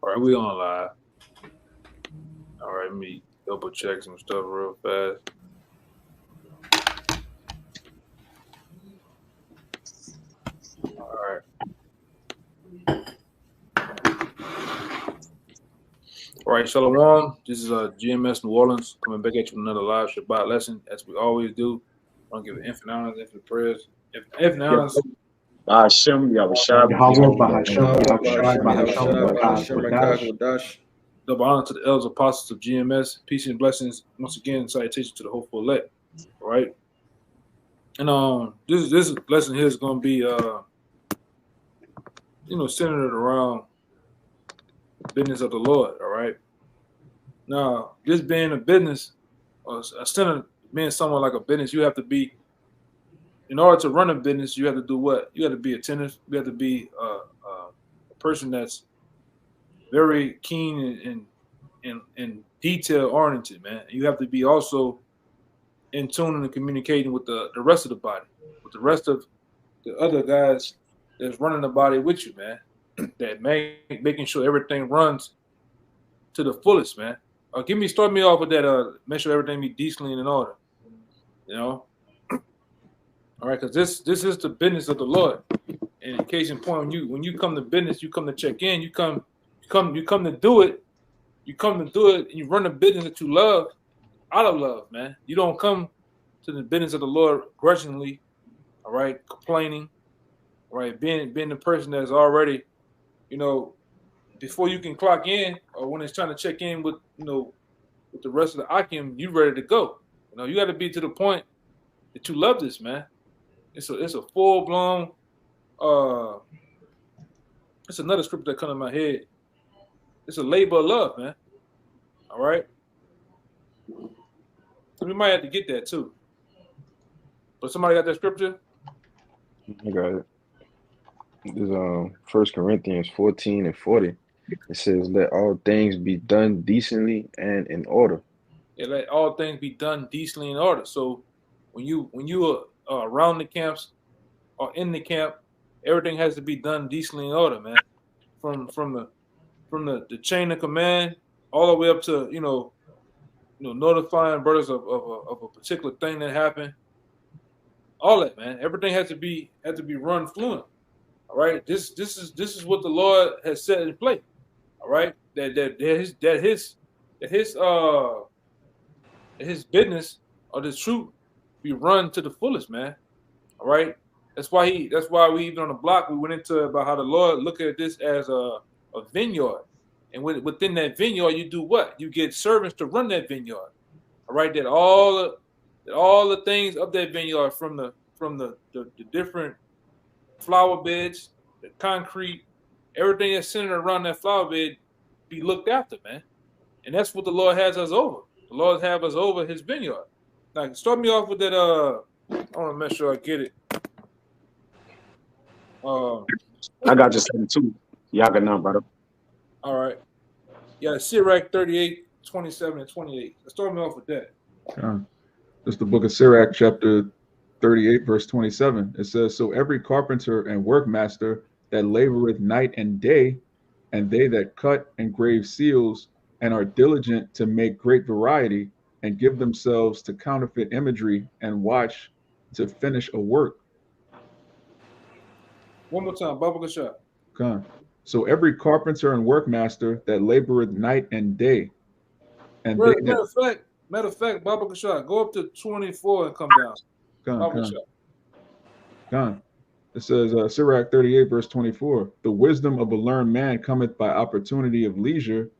All right, we on live. All right, let me double check some stuff real fast. All right. All right, Shalom. This is GMS New Orleans coming back at you with another live Shabbat lesson, as we always do. I want to give infinite honors, infinite prayers, infinite Yep. honors. Hashem, Yahushua, Yahweh Bahasham, Bahasham, Yahushua, Bahasham, Bahasham, Dash. Double honor to the elders apostles of GMS. Peace and blessings. Once again, salutation to the hopeful elect. All right. And this lesson here is going to be centered around the business of the Lord. All right. Now, this being a business, or a center being somewhat like a business, you have to be, in order to run a business, you have to do what? You have to be attentive. You have to be a person that's very keen and detail oriented, man. You have to be also in tune and communicating with the rest of the body, with the rest of the other guys that's running the body with you, man. That making sure everything runs to the fullest, man. Start me off with that. Make sure everything be decently and in order. You know. All right, because this is the business of the Lord. And in case in point, when you come to business, you come to check in. You come to do it. You come to do it, and you run the business that you love out of love, man. You don't come to the business of the Lord grudgingly. All right, complaining. All right, being the person that's already, before you can clock in, or when it's trying to check in with with the rest of the Akim, you ready to go. You got to be to the point that you love this, man. It's a full blown. It's another scripture that comes to my head. It's a labor of love, man. All right. So we might have to get that too. But somebody got that scripture? I got it. This is 1 Corinthians 14 and 40. It says, "Let all things be done decently and in order." Yeah, let all things be done decently in order. So when you are around the camps or in the camp, everything has to be done decently in order, man. From the chain of command all the way up to notifying brothers of a particular thing that happened. All that, man. Everything has to be run fluent. All right. This is what the Lord has set in place. All right. That his business or the truth be run to the fullest, man. All right. That's why we even on the block we went into about how the Lord look at this as a vineyard. And within that vineyard, you do what? You get servants to run that vineyard. All right, that all the things of that vineyard, from the different flower beds, the concrete, everything that's centered around that flower bed, be looked after, man. And that's what the Lord has us over. The Lord have us over His vineyard. Now, start me off with that. I want to make sure I get it. I got just 72. Y'all got none, brother. All right. Yeah, Sirach 38, 27, and 28. Let's start me off with that. This is the book of Sirach, chapter 38, verse 27. It says, "So every carpenter and workmaster that laboreth night and day, and they that cut and grave seals, and are diligent to make great variety, and give themselves to counterfeit imagery, and watch to finish a work." One more time, Baba Gashah. So every carpenter and workmaster that laboreth night and day, and matter of fact, Baba Gashah, go up to 24 and come down. Gone. It says Sirach 38, verse 24. "The wisdom of a learned man cometh by opportunity of leisure,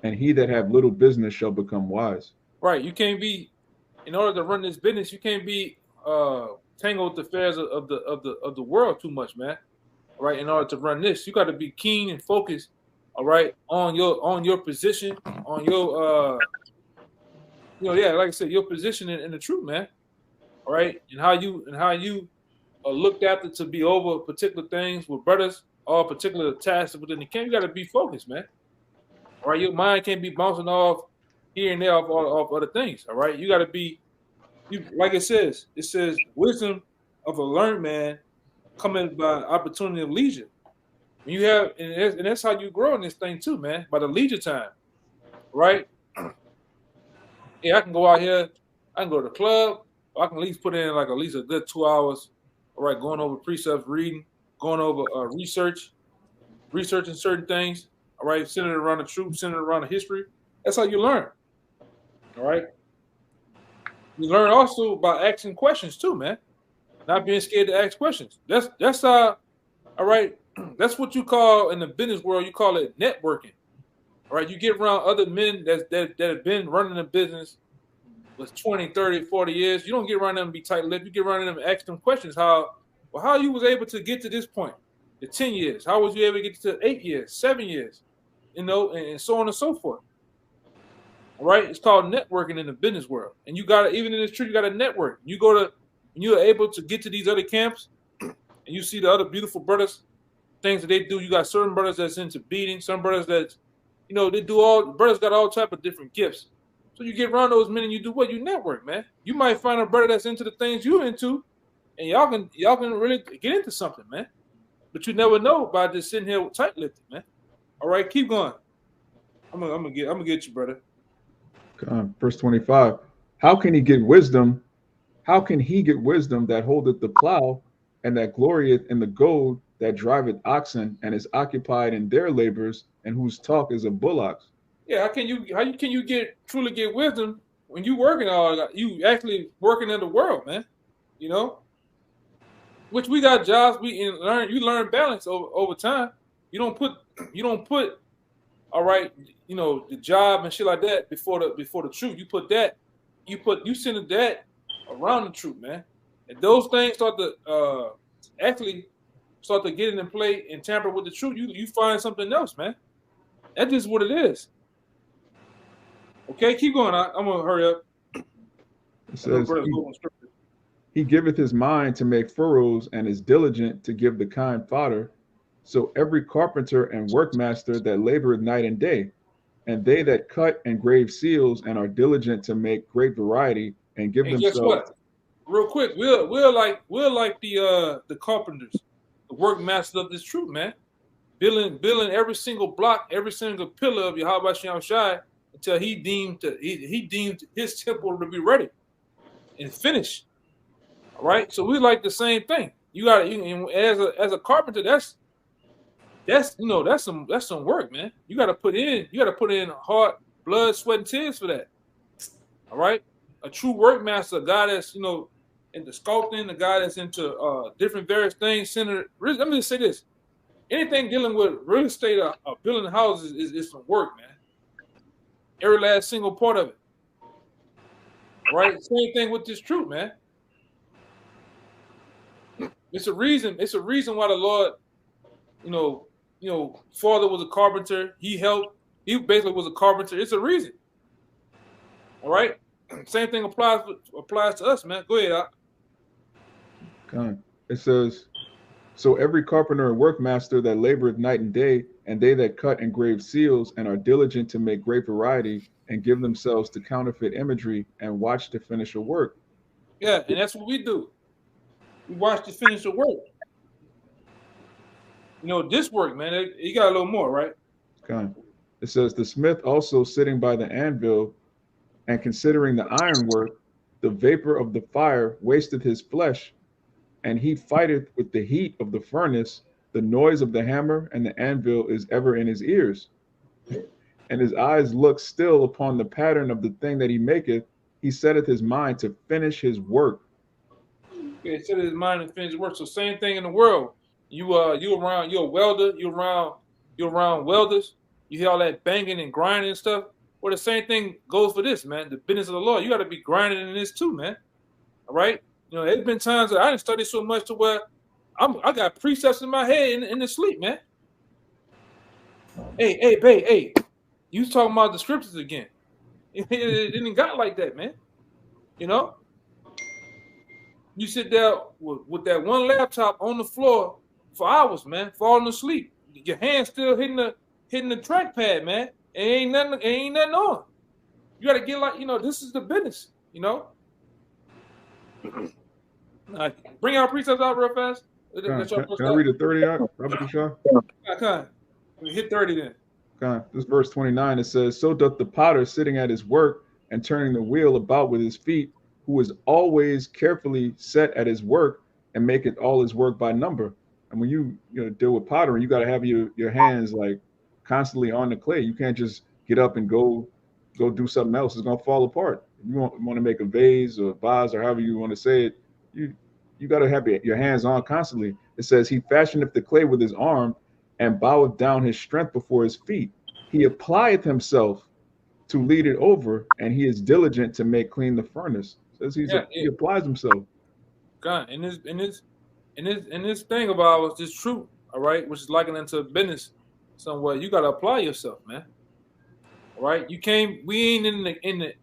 and he that have little business shall become wise." Right. You can't be, in order to run this business, you can't be tangled with the affairs of the world too much, man. All right. In order to run this, you got to be keen and focused. All right, on your position, on your like I said, your position in the truth, man. All right, and how you are looked after to be over particular things with brothers, or particular tasks within the camp. You got to be focused, man. All right, your mind can't be bouncing off here and there off other things. All right, you got to be, like it says wisdom of a learned man coming by opportunity of leisure. When you have, and that's how you grow in this thing too, man. By the leisure time, right? Yeah, I can go out here. I can go to the club. Or I can at least put in like at least a good 2 hours. All right, going over precepts, reading, going over researching certain things. All right, centered around the truth, centered around the history. That's how you learn. All right. You learn also by asking questions too, man. Not being scared to ask questions. That's all right. That's what you call in the business world. You call it networking. All right. You get around other men that have been running a business with 20, 30, 40 years. You don't get around them and be tight-lipped. You get around them and ask them questions. How you was able to get to this point? The 10 years. How was you able to get to 8 years, 7 years? You know, and so on and so forth. All right. It's called networking in the business world. And you got to, even in this truth, you got to network. You go to, when you're able to get to these other camps and you see the other beautiful brothers, things that they do. You got certain brothers that's into beating, some brothers that, you know, they do all, brothers got all type of different gifts. So you get around those men and you do what? You network, man. You might find a brother that's into the things you're into, and y'all can really get into something, man. But you never know by just sitting here tight-lipped, man. All right, keep going. I'm gonna get you, brother. Verse 25. How can he get wisdom? How can he get wisdom that holdeth the plow, and that glorieth in the goad that driveth oxen, and is occupied in their labors, and whose talk is of bullocks? Yeah, how can you truly get wisdom when you working you actually working in the world, man? You know, which we got jobs you learn balance over time. You don't put all right, you know, the job and shit like that before the truth. You center that around the truth, man. And those things start to actually start to get in play and tamper with the truth. You find something else, man. That's just what it is. Okay, keep going. I'm gonna hurry up. It says, he giveth his mind to make furrows, and is diligent to give the kind fodder. So every carpenter and workmaster that laboreth night and day, and they that cut and grave seals, and are diligent to make great variety, and give themselves. Guess what? Real quick, we're like the carpenters, the workmasters of this truth, man. Building every single block, every single pillar of Yahweh Shem Shai until he deemed his temple to be ready and finished. All right, so we like the same thing. You got as a carpenter, that's some work, man. You got to put in hard blood, sweat, and tears for that. All right, a true workmaster, a guy that's into sculpting, a guy that's into different various things. Let me just say this: anything dealing with real estate or building houses is some work, man. Every last single part of it. All right, same thing with this truth, man. It's a reason why the Lord, Father was a carpenter. He helped. He basically was a carpenter. It's a reason. All right. Same thing applies to us, man. Go ahead. Okay. It says, so every carpenter and workmaster that laboreth night and day, and they that cut and grave seals, and are diligent to make great variety, and give themselves to counterfeit imagery, and watch to finish a work. Yeah, and that's what we do. We watch to finish the work. This work, man, you got a little more, right? Okay. It says, the smith also sitting by the anvil, and considering the ironwork, the vapor of the fire wasteth his flesh, and he fighteth with the heat of the furnace. The noise of the hammer and the anvil is ever in his ears. And his eyes look still upon the pattern of the thing that he maketh. He setteth his mind to finish his work. Yeah, set his mind to finish his work. So same thing in the world. You're a welder, you're around welders, you hear all that banging and grinding and stuff. Well, the same thing goes for this, man. The business of the Lord. You got to be grinding in this too, man. All right? There's been times that I didn't study so much to where I got precepts in my head in the sleep, man. Hey, you talking about the scriptures again. It didn't got like that, man. You sit there with that one laptop on the floor for hours, man, falling asleep. Your hands still hitting the trackpad, man. Ain't nothing on. You got to get this is the business, Bring our precepts out real fast. Can I read the 30 out? Robert Shah? Come on. Hit 30 then. This verse 29, it says, "So doth the potter sitting at his work and turning the wheel about with his feet, who is always carefully set at his work and maketh all his work by number." And when you deal with pottery, you got to have your hands like constantly on the clay. You can't just get up and go do something else. It's gonna fall apart. If you want to make a vase or a vase or however you want to say it, you got to have your hands on constantly. It says, "He fashioneth the clay with his arm, and boweth down his strength before his feet. He applieth himself to lead it over, and he is diligent to make clean the furnace." It says he applies himself. God, and this thing about this truth, all right, which is likened into business somewhat. You got to apply yourself, man. All right, you can't. We ain't in the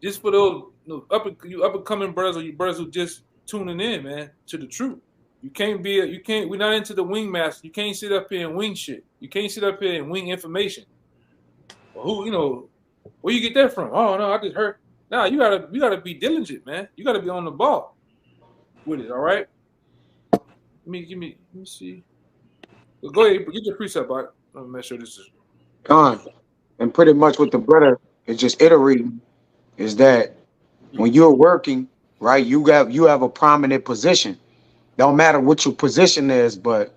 just for those up and coming brothers or you brothers who just tuning in, man, to the truth. We're not into the wing master. You can't sit up here and wing shit. You can't sit up here and wing information. Well, where you get that from? Oh no, I just heard. Nah, you gotta be diligent, man. You gotta be on the ball with it, all right? Let me see. Well, go ahead, get your precept out. Let me make sure this is Gone. And pretty much what the brother is just iterating is that when you're working, right, you have a prominent position. Don't matter what your position is, but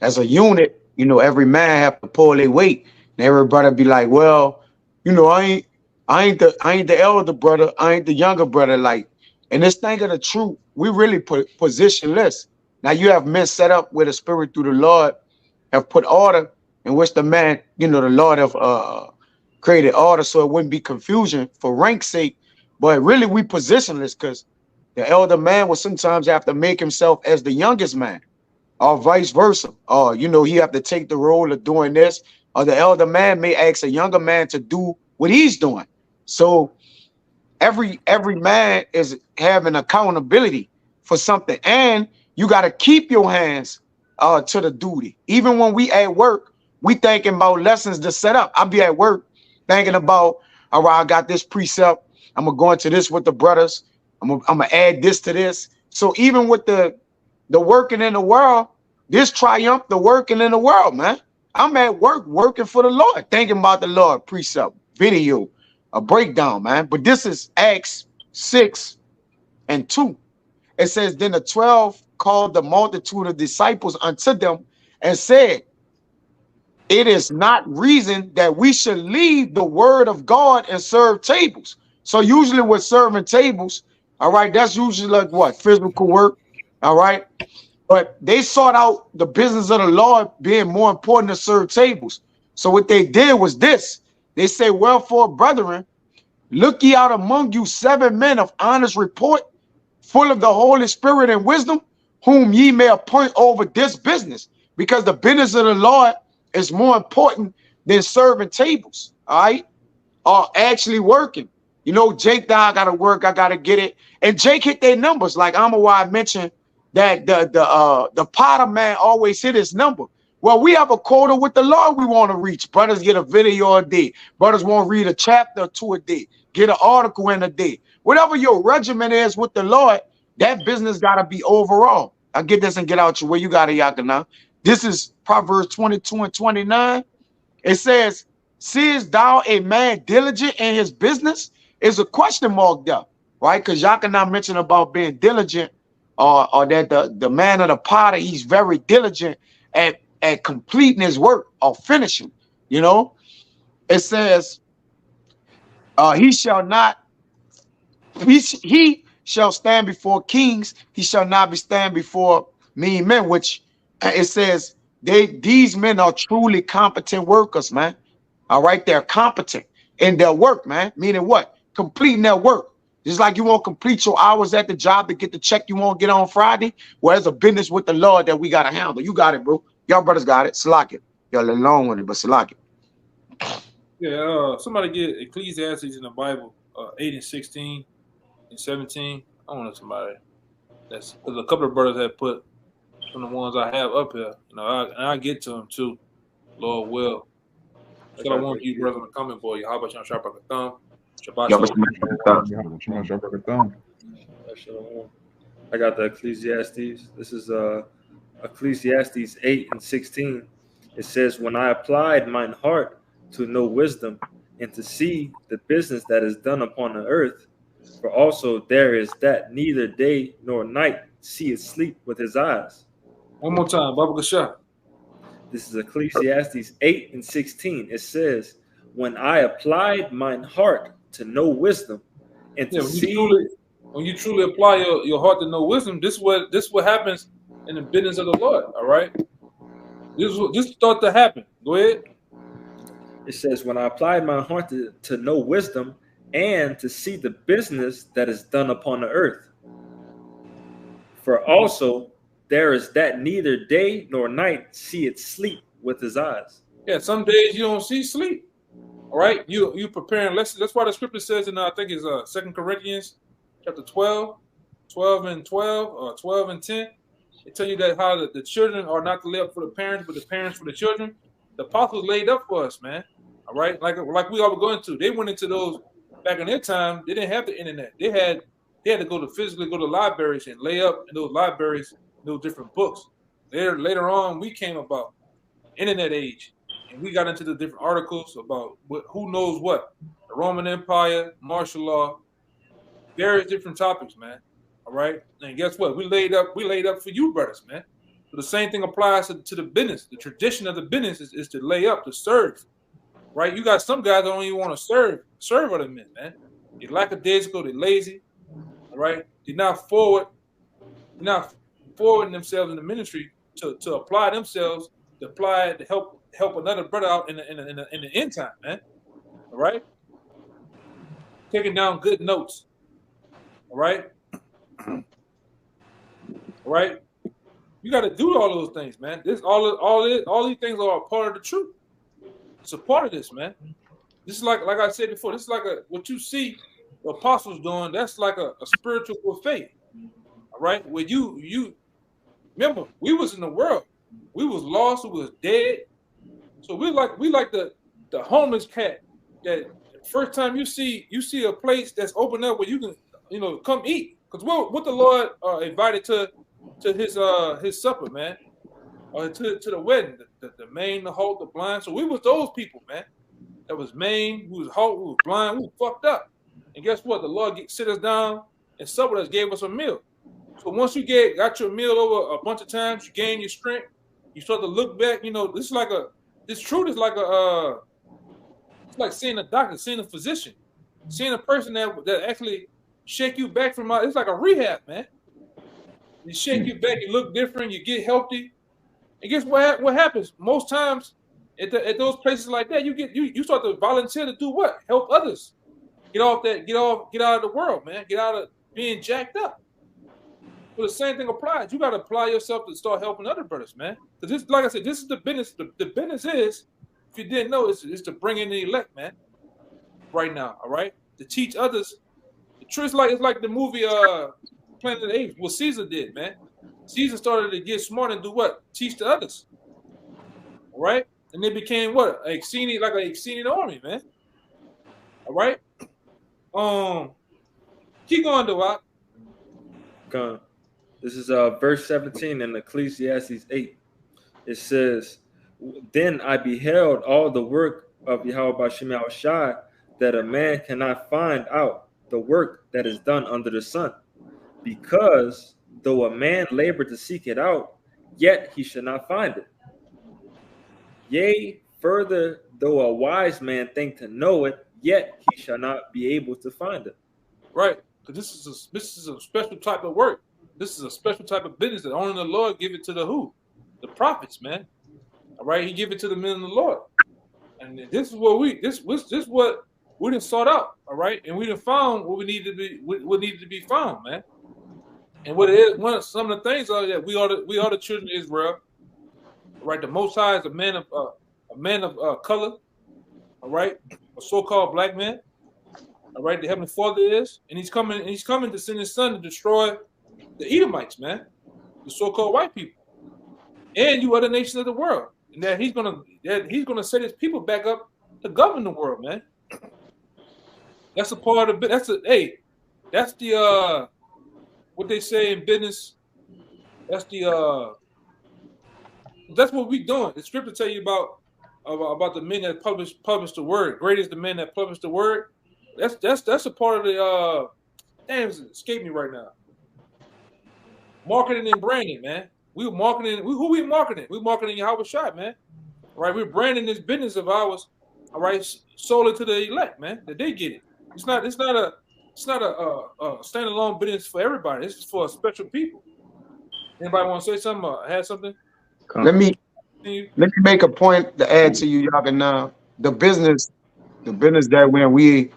as a unit, every man have to pull their weight. And everybody be like, well, I ain't the elder brother, I ain't the younger brother. Like, and this thing of the truth, we really put positionless. Now you have men set up where the spirit through the Lord have put order, in which the man, the Lord have created order so it wouldn't be confusion for rank's sake. But really we positionless because the elder man will sometimes have to make himself as the youngest man, or vice versa. Or, he have to take the role of doing this, or the elder man may ask a younger man to do what he's doing. So every man is having accountability for something, and you got to keep your hands to the duty. Even when we at work, we thinking about lessons to set up. I'll be at work thinking about, all right, I got this precept. I'm gonna go into this with the brothers. I'm gonna add this to this. So even with the working in the world, this triumph, the working in the world, man. I'm at work working for the Lord, thinking about the Lord, precept, video, a breakdown, man. But this is Acts 6:2. It says, "Then the 12 called the multitude of disciples unto them and said, It is not reason that we should leave the word of God and serve tables." So usually with serving tables, all right, that's usually like what? Physical work, all right? But they sought out the business of the Lord being more important to serve tables. So what they did was this. They say, "Wherefore, brethren, look ye out among you 7 men of honest report, full of the Holy Spirit and wisdom, whom ye may appoint over this business." Because the business of the Lord is more important than serving tables, all right? Or actually working. Jake, I gotta work, I gotta get it. And Jake hit their numbers. Like I mentioned that the Potter man always hit his number. Well, we have a quota with the Lord we want to reach. Brothers get a video a day. Brothers want to read a chapter or 2 a day. Get an article in a day. Whatever your regimen is with the Lord, that business gotta be overall. I get this and get out your way. You got it, Yakana. This is Proverbs 22:29. It says, "Seest thou a man diligent in his business?" Is a question mark there, right? Because Yakana mentioned about being diligent, or that the man of the potter, he's very diligent at completing his work or finishing. It says, he shall stand before kings, he shall not be stand before mean men, which it says these men are truly competent workers, man. All right, they're competent in their work, man. Meaning what? Completing their work. Just like you won't complete your hours at the job to get the check you won't get on Friday. Well, there's a business with the Lord that we got to handle. You got it, bro. Y'all brothers got it. Slack it. Y'all alone with it, but slack it. Yeah, somebody get Ecclesiastes in the Bible, 8 and 16 and 17. I want somebody. That's because a couple of brothers have put from the ones I have up here. I get to them too. Lord will. That's what I want you brothers in the comment, boy. How about you on Shabbat thumb? Shabbat Shalom. I got the Ecclesiastes. This is Ecclesiastes 8:16, it says, "When I applied mine heart to know wisdom and to see the business that is done upon the earth, for also there is that neither day nor night see it sleep with his eyes." One more time, Baba Gasha. This is Ecclesiastes 8:16. It says, "When I applied mine heart to know wisdom and to Yeah, see." when you truly apply your heart to know wisdom, this what happens in the business of the Lord. All right, this start to happen. Go ahead. It says, "When I applied my heart to know wisdom and to see the business that is done upon the earth, for also there is that neither day nor night see it sleep with his eyes." Yeah, some days you don't see sleep. All right, you preparing lessons. That's why the scripture says in I think it's 2 Corinthians chapter 12, 12 and 12, or 12 and 10. It tell you that how the children are not to lay up for the parents, but the parents for the children. The apostles laid up for us, man. All right, like we all were going to. They went into those back in their time. They didn't have the internet. They had to go to physically go to libraries and lay up in those libraries, those different books. Later on, we came about internet age, and we got into the different articles about who knows what, the Roman Empire, martial law, various different topics, man. All right, and guess what? We laid up for you, brothers, man. So the same thing applies to the business. The tradition of the business is to lay up, to serve. Right? You got some guys that don't even want to serve other men, man. They're lackadaisical, they're lazy. All right, they're not forwarding themselves in the ministry to apply themselves, to help another brother out in the end time, man. All right, taking down good notes. All right. All right. You got to do all those things, man. All these things are a part of the truth. It's a part of this, man. This is like I said before. This is like what you see the apostles doing. That's like a spiritual faith. All right, where you remember we was in the world, we was lost, we was dead. So we like the homeless cat that first time you see a place that's open up where you can come eat. Because what the Lord invited to his supper, man, or to the wedding, the maimed, the halt, the blind. So we was those people, man. That was maimed, we was halt, we was blind, we was fucked up. And guess what? The Lord sit us down and supper us, gave us a meal. So once you got your meal over a bunch of times, you gain your strength. You start to look back. This truth is like it's like seeing a doctor, seeing a physician, seeing a person that actually shake you back from it's like a rehab, man. You shake you back, you look different, you get healthy. And guess what happens? Most times at those places like that, you start to volunteer to do what? Help others. Get out of the world, man. Get out of being jacked up. But the same thing applies. You got to apply yourself to start helping other brothers, man. Because this, like I said, this is the business. The business is, if you didn't know, is to bring in the elect, man. Right now, all right, to teach others. The truth it's like the movie Planet of the Apes. What Caesar did, man. Caesar started to get smart and do what? Teach to others. All right, and they became what? Like an exceeding army, man. All right. Keep going, Dwight. Come. This is verse 17 in Ecclesiastes 8. It says, "Then I beheld all the work of Yahweh Bashim Shai, that a man cannot find out the work that is done under the sun, because though a man labor to seek it out, yet he shall not find it. Yea, further, though a wise man think to know it, yet he shall not be able to find it." Right, because this is a special type of work. This is a special type of business that only the Lord give it to the prophets, man. All right, He give it to the men of the Lord, and this is what we done sought out. All right, and we done found what needed to be found, man. And what it is, some of the things are that we are the children of Israel. All right, the Most High is a man of color. All right, a so-called black man. All right, the Heavenly Father is, and He's coming to send His Son to destroy the Edomites, man, the so-called white people, and you other nations of the world, and that He's gonna set His people back up to govern the world, man. That's a part of it. That's the what they say in business. That's the That's what we doing. The scripture tell you about the men that publish the word. Great is the men that publish the word. That's a part of the damn, it's escaping me right now. Marketing and branding, man. We were marketing. Who we marketing? We marketing Yahweh Shai, man. All right, we're branding this business of ours. All right, solely to the elect, man. That they get it. It's not a standalone business for everybody. This is for special people. Anybody want to say something? Have something? Let me make a point to add to you, Yaga. Now, the business that when we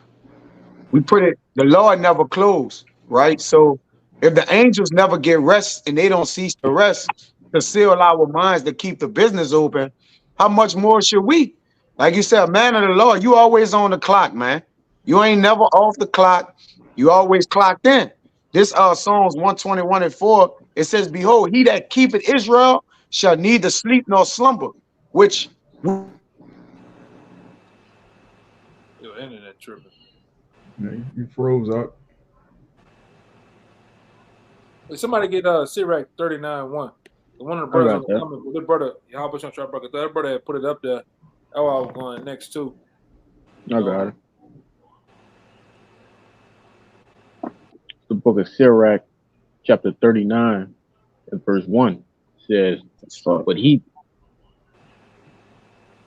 put it, the Lord never closed, right? So if the angels never get rest and they don't cease to rest to seal our minds to keep the business open, how much more should we? Like you said, man of the Lord, you always on the clock, man. You ain't never off the clock. You always clocked in. This Psalms 121:4, it says, "Behold, he that keepeth Israel shall neither sleep nor slumber," which Your internet tripping. Yeah, you froze up. Hey, somebody get Sirach 39:1. One of the brothers on the comment, good brother, Yahweh Shai Barakatah, that brother had put it up there. That's why I was going next too. I got it. The book of Sirach, chapter 39, and verse 1 says, "But he."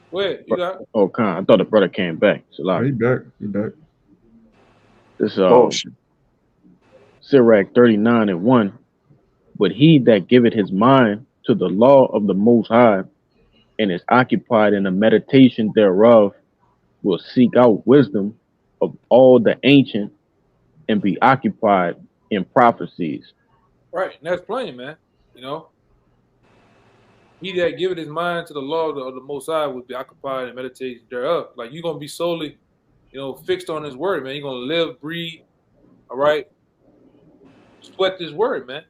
Wait, you got? Oh, I thought the brother came back. So He back. He back. This Sirach 39:1. "But he that giveth his mind to the law of the Most High, and is occupied in the meditation thereof, will seek out wisdom of all the ancient, and be occupied in prophecies." Right, and that's plain, man. You know, he that giveth his mind to the law of the Most High will be occupied in meditation thereof. Like you're gonna be solely, fixed on His word, man. You're gonna live, breathe, all right, sweat this word, man.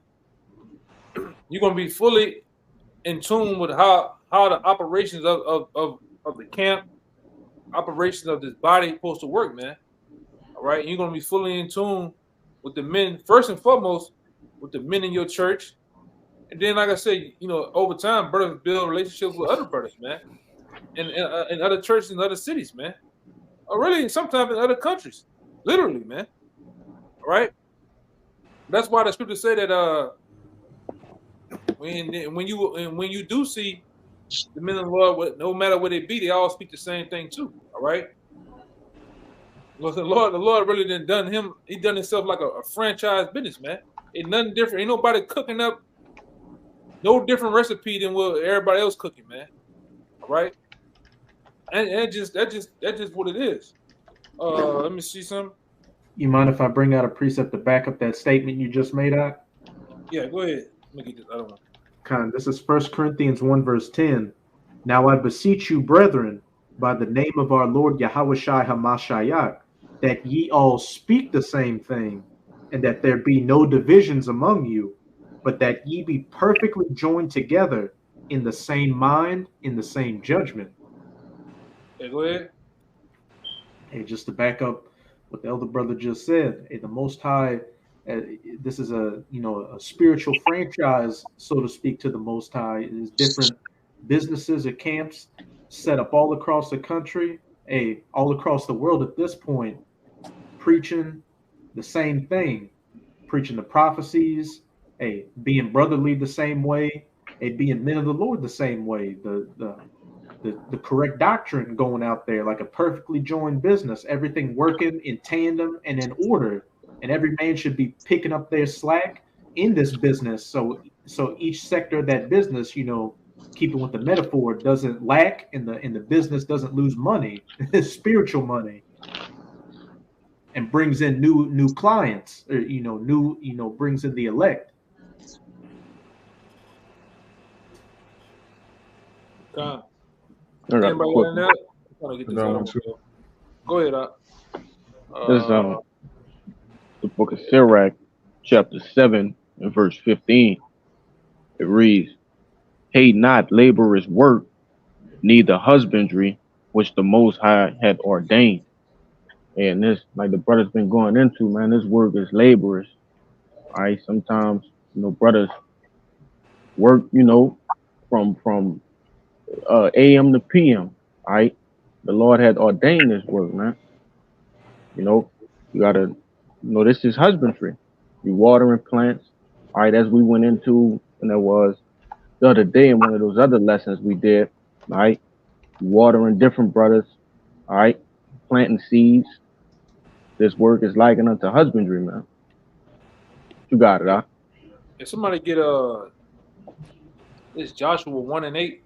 You're gonna be fully in tune with how the operations of the camp, operations of this body supposed to work, man. All right, and you're gonna be fully in tune with the men, first and foremost, with the men in your church, and then, like I said, over time, brothers build relationships with other brothers, man, in other churches in other cities, man, or really sometimes in other countries, literally, man. All right, that's why the scriptures say that when you do see the men of the Lord, no matter where they be, they all speak the same thing too. All right. Well, the Lord really done him. He done himself like a franchise business, man. Ain't nothing different. Ain't nobody cooking up no different recipe than what everybody else cooking, man. All right. And that's just what it is. Let me see some. You mind if I bring out a precept to back up that statement you just made out? Yeah, go ahead. Let me get this other one. This is 1 Corinthians 1 verse 10. "Now I beseech you, brethren, by the name of our Lord Yahweh Shai HaMashiach, that ye all speak the same thing, and that there be no divisions among you, but that ye be perfectly joined together in the same mind, in the same judgment." Yeah, go ahead. Hey, just to back up what the elder brother just said, the Most High, this is a spiritual franchise, so to speak, to the Most High. There's different businesses or camps set up all across the country, all across the world at this point, preaching the same thing, preaching the prophecies, being brotherly the same way, being men of the Lord the same way, the correct doctrine going out there, like a perfectly joined business, everything working in tandem and in order, and every man should be picking up their slack in this business. So each sector of that business, keeping with the metaphor, doesn't lack, and the business doesn't lose money, spiritual money, and brings in new clients, or brings in the elect. I got Anybody got that? I'm trying to get this other one. Go ahead. This is the book of Sirach, chapter 7, and verse 15. It reads, "Hate not laborers' work, neither husbandry, which the Most High had ordained." And this, like the brother's been going into, man, this work is laborers. All right, sometimes brothers work, from AM to PM. All right, the Lord had ordained this work, man. You know, you gotta, this is husbandry. You watering plants. All right, as we went into, and there was the other day in one of those other lessons we did. All right, watering different brothers. All right, planting seeds. This work is likened unto husbandry, man. You got it, huh? If somebody get this Joshua 1:8.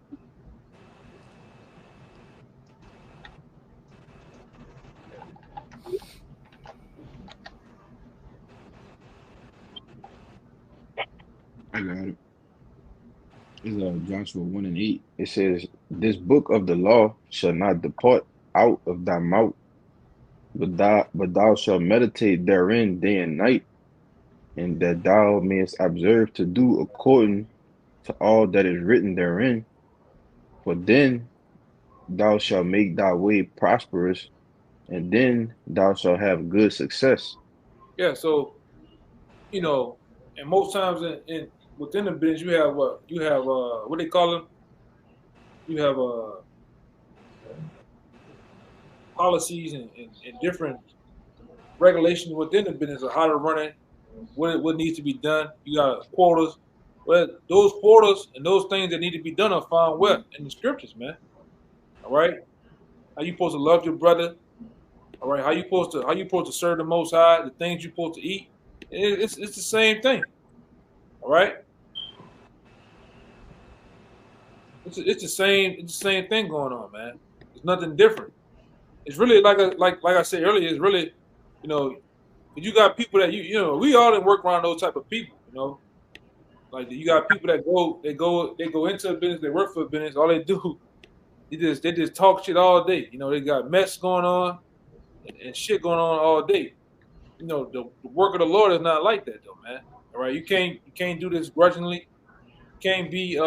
I got it. It's Joshua 1:8. It says, "This book of the law shall not depart out of thy mouth, but thou shalt meditate therein day and night, and that thou mayest observe to do according to all that is written therein. For then thou shalt make thy way prosperous, and then thou shalt have good success." Yeah, so and most times in within the business you have what they call them. You have policies and different regulations within the business of how to run it, what needs to be done. You got quotas. Well, those quotas and those things that need to be done are found where? In the scriptures, man. All right. How you supposed to love your brother? All right. How you supposed to serve the Most High? The things you're supposed to eat. It's the same thing. All right. It's the same thing going on, man. It's nothing different. It's really like I said earlier. It's really, you got people that we all didn't work around those type of people, Like you got people that go into a business, they work for a business, all they do, they just talk shit all day. They got mess going on and shit going on all day. The work of the Lord is not like that though, man. All right, you can't do this grudgingly. You can't be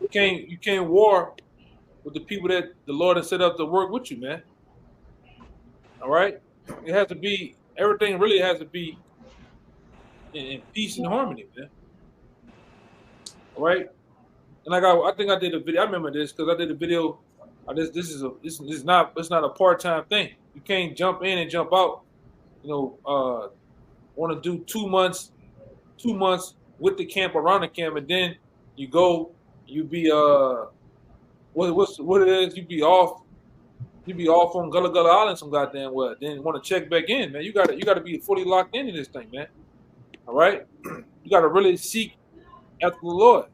you can't war with the people that the Lord has set up to work with you, man. All right, it has to be everything. Really has to be in peace and harmony, man. All right, and I think I did a video. I remember this because I did a video. This is not a part-time thing. You can't jump in and jump out. Want to do 2 months with the camp, around the camp, and then you go. You be what it is? You be off on Gullah Gullah Island some goddamn well. Then want to check back in, man. You got to be fully locked into this thing, man. All right, you got to really seek after the Lord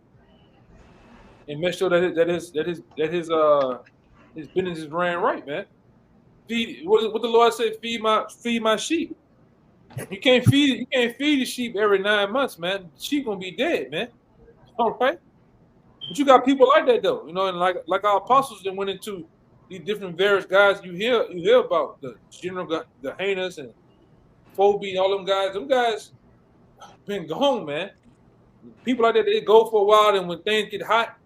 and make sure that his business is ran right, man. Feed what the Lord said. Feed my sheep. You can't feed the sheep every 9 months, man. The sheep gonna be dead, man. All right. But you got people like that though, and like our apostles that went into these different various guys you hear about, the general, the Hainas and Phoebe, all them guys. Them guys been gone, man. People like that, they go for a while, and when things get hot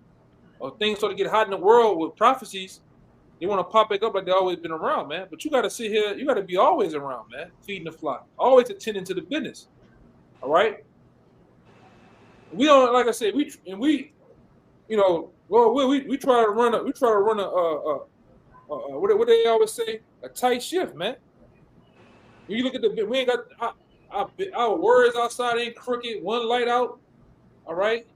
or things start to get hot in the world with prophecies, they want to pop back up like they always been around, man. But you got to sit here, you got to be always around, man, feeding the flock, always attending to the business. All right. We don't, like I said, we try to run a what they always say, a tight shift, man. When you look at we ain't got our words outside ain't crooked, one light out. All right,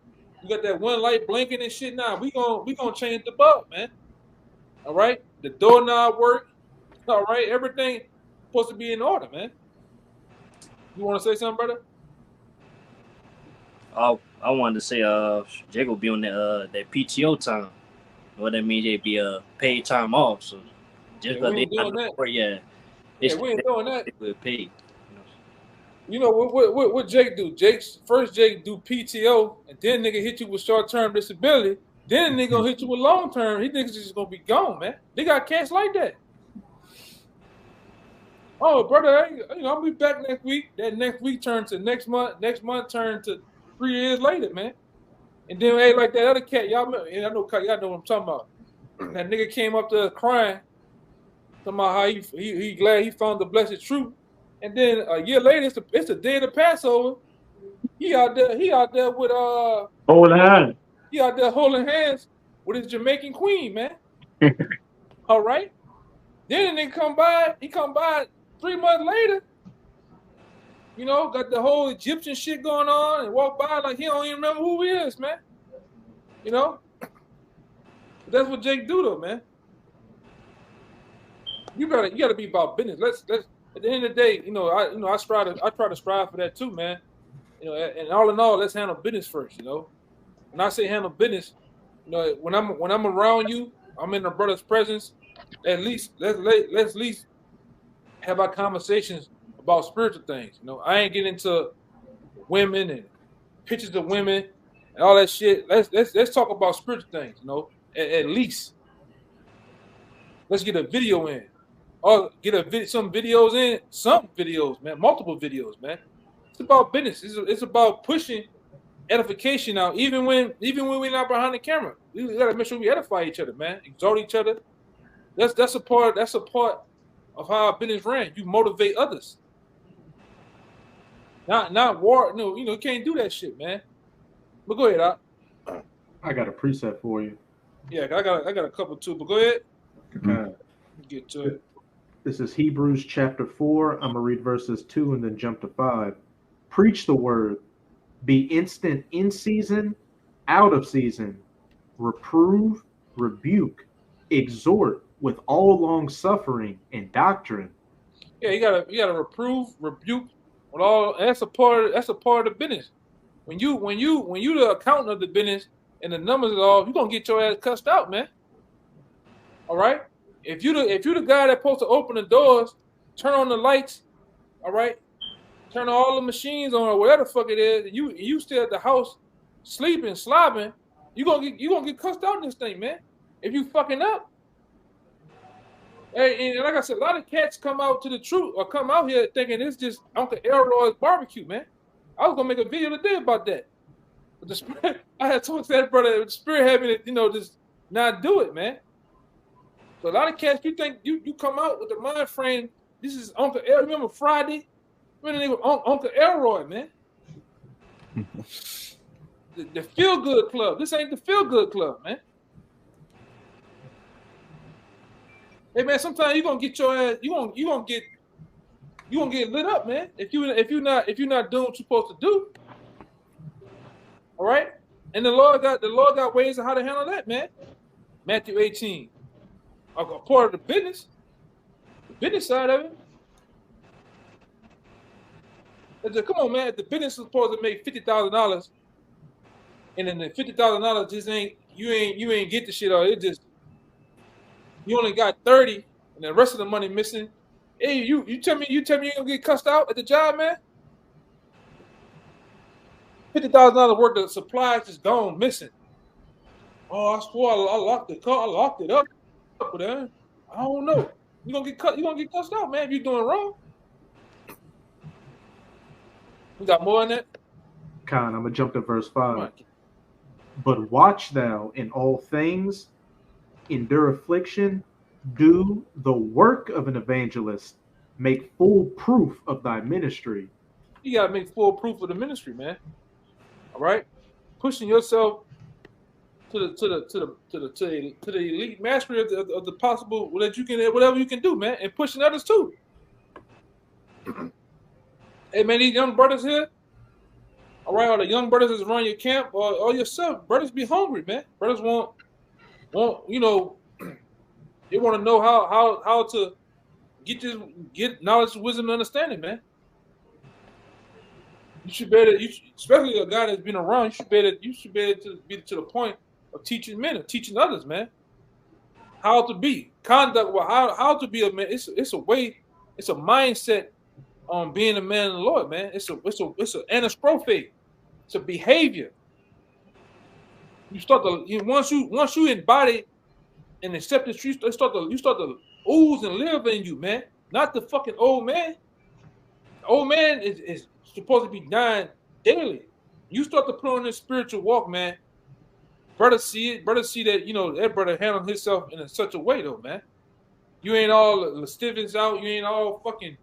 you got that one light blinking and shit. Now we gonna change the bulb, man. All right, the doorknob work. All right, everything supposed to be in order, man. You want to say something, brother? I wanted to say, Jake will be on that PTO time. What that means, they be paid time off. So just because they not doing that, we ain't doing that. They will pay. What Jake do? First Jake do PTO, and then nigga hit you with short-term disability. Then nigga gonna hit you with long-term. He niggas just gonna be gone, man. They got cats like that. Oh, brother, I'll be back next week. That next week turn to next month. Next month turn to 3 years later, man. And then, hey, like that other cat, y'all know, y'all know what I'm talking about. That nigga came up to us crying, talking about how he glad he found the blessed truth. And then a year later, it's the day of the Passover. He out there with Hold on. He out there holding hands with his Jamaican queen, man. All right. Then they come by. He come by 3 months later. You know, got the whole Egyptian shit going on, and walk by like he don't even remember who he is, man. You know. But that's what Jake do, though, man. You gotta be about business. Let's at the end of the day, I try to strive for that too, man. You know, and all in all, let's handle business first. You know, when I say handle business, you know, when I'm around you, I'm in a brother's presence. At least let's at least have our conversations about spiritual things. You know, I ain't getting into women and pictures of women and all that shit. Let's talk about spiritual things. You know, at least let's get a video in. Or get some videos in, some videos, man, multiple videos, man. It's about business. It's about pushing edification out, even when we're not behind the camera. We gotta make sure we edify each other, man. Exalt each other. That's a part of how our business ran. You motivate others. Not war. No, you can't do that shit, man. But go ahead, I got a preset for you. Yeah, I got a couple too. But go ahead. Get to it. This is Hebrews chapter 4. I'm going to read verses 2 and then jump to 5. Preach the word. Be instant in season, out of season. Reprove, rebuke, exhort with all long suffering and doctrine. Yeah, you gotta reprove, rebuke with all. That's a part of the business. When you the accountant of the business and the numbers are all, you're gonna get your ass cussed out, man. All right. If you the guy that's supposed to open the doors, turn on the lights, all right, turn all the machines on or whatever the fuck it is, and you still at the house sleeping, slobbing, you gonna get cussed out in this thing, man. If you fucking up. And like I said, a lot of cats come out to the truth or come out here thinking it's just Uncle Elroy's barbecue, man. I was gonna make a video today about that. But the spirit, I had talked to that brother, the spirit had me to, just not do it, man. So a lot of cats, you think you come out with the mind frame. This is Uncle Elroy. Remember Friday? Remember Uncle Elroy, man. the feel good club. This ain't the feel good club, man. Hey man, sometimes you gonna get your ass. You gonna get lit up, man. If you're not doing what you're supposed to do. All right, and the Lord got ways of how to handle that, man. Matthew 18. A part of the business side of it. Come on, man. If the business is supposed to make $50,000, and then the $50,000 just ain't get the shit out. It just you only got 30, and the rest of the money missing. Hey, you tell me you're gonna get cussed out at the job, man? $50,000 worth of supplies just gone missing. Oh, I swore I locked the car. I locked it up. But I don't know. You gonna get cussed out, man, if you're doing wrong. We got more in that? Con, I'm gonna jump to verse 5. But watch thou in all things, endure affliction, do the work of an evangelist, make full proof of thy ministry. You gotta make full proof of the ministry, man. All right, pushing yourself to the elite mastery of the possible that you can, whatever you can do, man, and pushing others too. Hey man, these young brothers here, all right, all the young brothers that's around your camp or yourself, brothers be hungry, man. Brothers want they want to know how to get knowledge, wisdom, and understanding, man. You should be able to, especially a guy that's been around, you should be able to be to the point of teaching men, of teaching others, man, how to be conduct, how to be a man. It's a way, it's a mindset on being a man of the Lord, man. It's an anastrophe. It's a behavior. You start to once you embody and accept the truth, you start to ooze and live in you, man. Not the fucking old man. The old man is supposed to be dying daily. You start to put on this spiritual walk, man. Brothers see it. Brothers see that, that brother handling himself in such a way, though, man. You ain't all lascivious out. You ain't all fucking,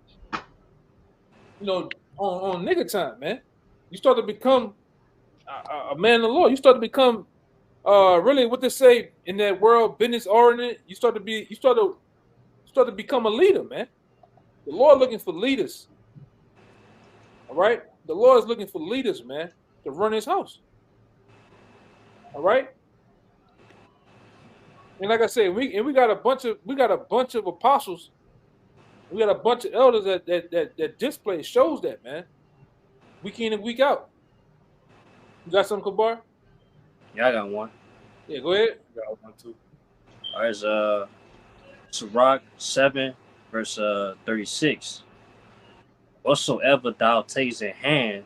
on nigga time, man. You start to become a man of the Lord. You start to become really what they say in that world business oriented, you start to become a leader, man. The Lord looking for leaders. All right? The Lord is looking for leaders, man, to run his house. All right? And like I said, we got a bunch of apostles, we got a bunch of elders that display shows that, man. Week in and week out. You got something, Kabar? Yeah, I got one. Yeah, go ahead. I got one too. All right, Sirach 7, verse 36. Whatsoever thou takest in hand,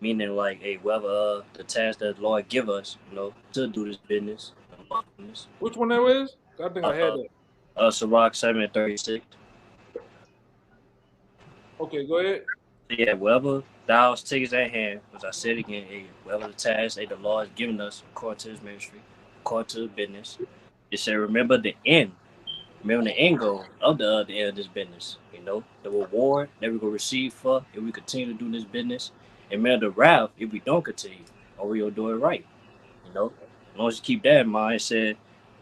meaning like, hey, whatever the task that the Lord give us, to do this business. Which one that was? I think I had that. Sirach 7:36. Okay, go ahead. Yeah, whatever thou takest at hand, as I said again, hey, whatever the task that the Lord has given us according to his ministry, according to the business, it said, remember the end. Remember the end goal of the end of this business. The reward that we're going to receive for if we continue to do this business. And remember the wrath if we don't continue or we don't do it right. As long as you keep that in mind, it said,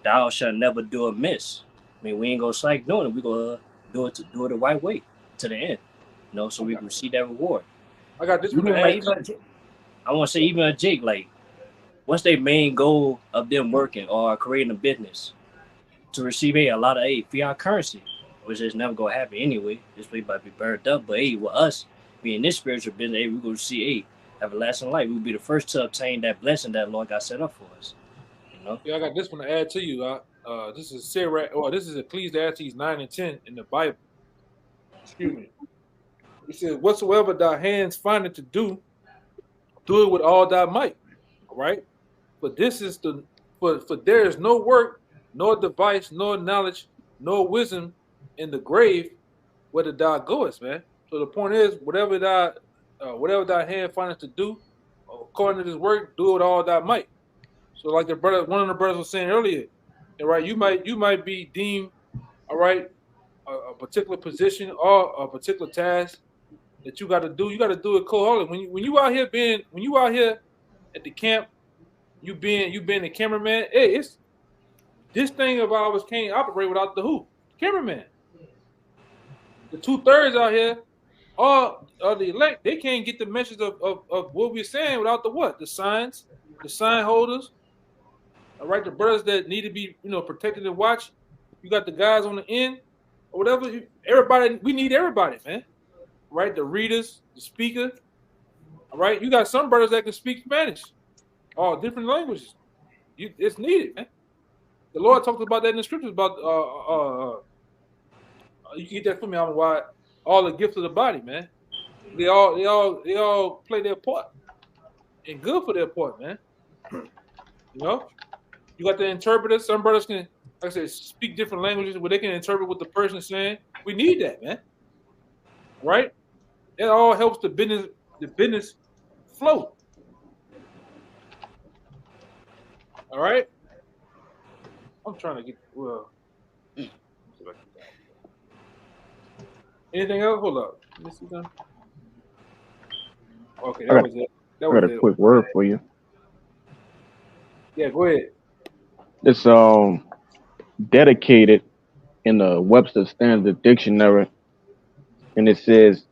thou shalt never do amiss. I mean, we ain't going to slack doing it. We're going to do it the right way to the end. So we can receive that reward. I got this one. I want to say, even a Jake, like, what's their main goal of them working or creating a business? To receive a lot of fiat currency, which is never going to happen anyway. This way might be burned up. But with us being this spiritual business, we're going to see everlasting life. We'll be the first to obtain that blessing that Lord got set up for us. Yeah, I got this one to add to you. This is Sirach, this is Ecclesiastes 9 and 10 in the Bible. Excuse me. It says, whatsoever thy hands find it to do it with all thy might. All right. But this is for there is no work, nor device, nor knowledge, nor wisdom in the grave whether thou goest, man. So the point is, whatever thy hand findeth to do, according to this work, do it with all thy might. So like one of the brothers was saying earlier, all right, you might be deemed, all right, a particular position or a particular task that you got to do. You got to do it cold-heartedly. When you out here at the camp, you being the cameraman. Hey, it's this thing of ours can't operate without the who? Cameraman. The 2/3 out here are the elect. They can't get the message of what we're saying without the what? The signs, the sign holders. All right, the brothers that need to be, protected and watched. You got the guys on the end or whatever. Everybody, we need everybody, man. Right, the readers, the speaker. All right, you got some brothers that can speak Spanish, all different languages. It's needed, man. The Lord talked about that in the scriptures about you can get that for me. I'm why all the gifts of the body, man. They all play their part and good for their part, man. You got the interpreters. Some brothers can, like I said, speak different languages where they can interpret what the person is saying. We need that, man. Right? It all helps the business flow. All right. I'm trying to get anything else? Hold up. Let me see something. Okay, that was it. I got a quick word for you. Yeah, go ahead. It's dedicated in the Webster Standard Dictionary, and it says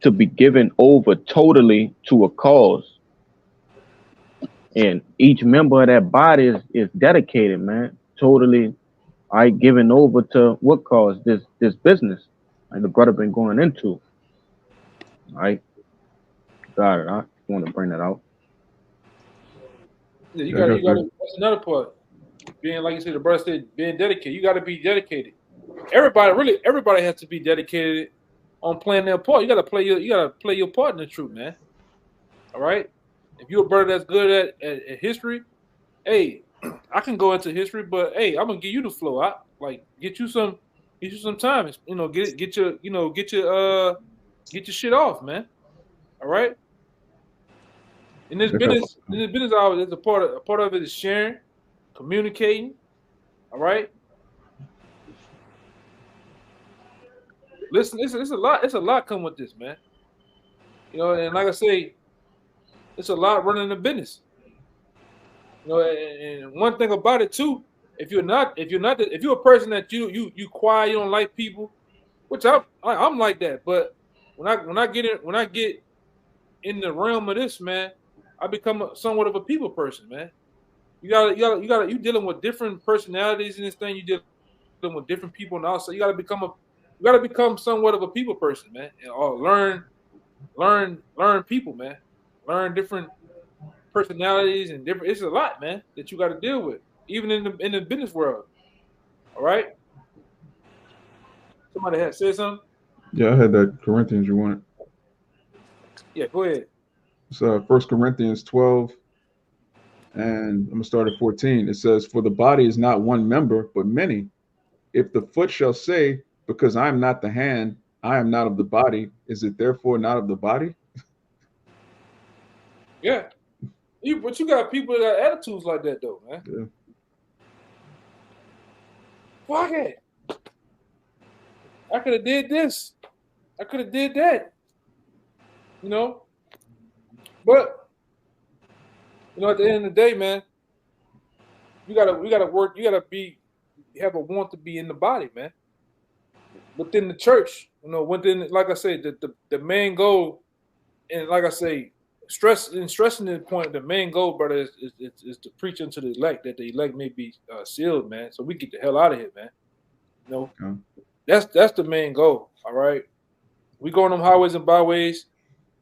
to be given over totally to a cause. And each member of that body is dedicated, man. Totally, given over to what cause? This business, and the brother been going into. All right, got it. I want to bring that out. Yeah, you got to. That's another part. Being, like you said, the brother said, being dedicated. You got to be dedicated. Everybody has to be dedicated on playing their part. You got to play your part in the truth, man. All right. If you're a brother that's good at history, hey, I can go into history, but hey, I'm gonna give you the flow. Get you some time. Get your shit off, man. All right. In this business, there's a part of it is sharing, communicating. All right. Listen, it's a lot come with this, man. And like I say, it's a lot running the business. You know, and one thing about it too, if you're a person that you quiet, you don't like people, which I'm like that. But when I get in the realm of this, man, I become somewhat of a people person, man. You dealing with different personalities in this thing. You dealing with different people, and also you gotta become somewhat of a people person, man. Or learn people, man. Learn different personalities and different. It's a lot, man, that you got to deal with, even in the business world. All right. Somebody had said something. Yeah, I had that Corinthians you wanted. Yeah, go ahead. It's 1 Corinthians 12, and I'm gonna start at 14. It says, "For the body is not one member, but many. If the foot shall say, because I am not the hand, I am not of the body, is it therefore not of the body?" Yeah, but you got people that got attitudes like that, though, man. Yeah. Fuck it. I could have did this. I could have did that. You know, but at the end of the day, man, we gotta work. You gotta have a want to be in the body, man. Within the church, within, like I said, the main goal, and like I say, stressing the point, the main goal, brother, is to preach unto the elect, that the elect may be sealed, man. So we get the hell out of here, man. That's the main goal. All right, we go on them highways and byways.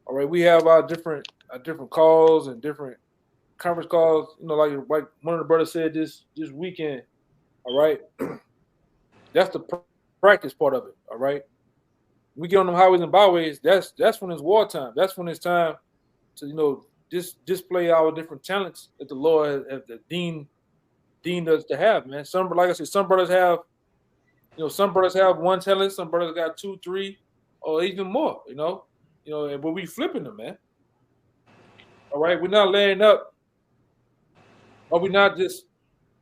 All right, we have our different calls and different conference calls. Like one of the brothers said this weekend. All right, that's the practice part of it. All right, we get on them highways and byways. That's when it's wartime. That's when it's time to display our different talents that the Lord has deemed us to have, man. Like I said, some brothers have one talent, some brothers got 2, 3, or even more, but we flipping them, man. All right, we're not laying up, or we're not just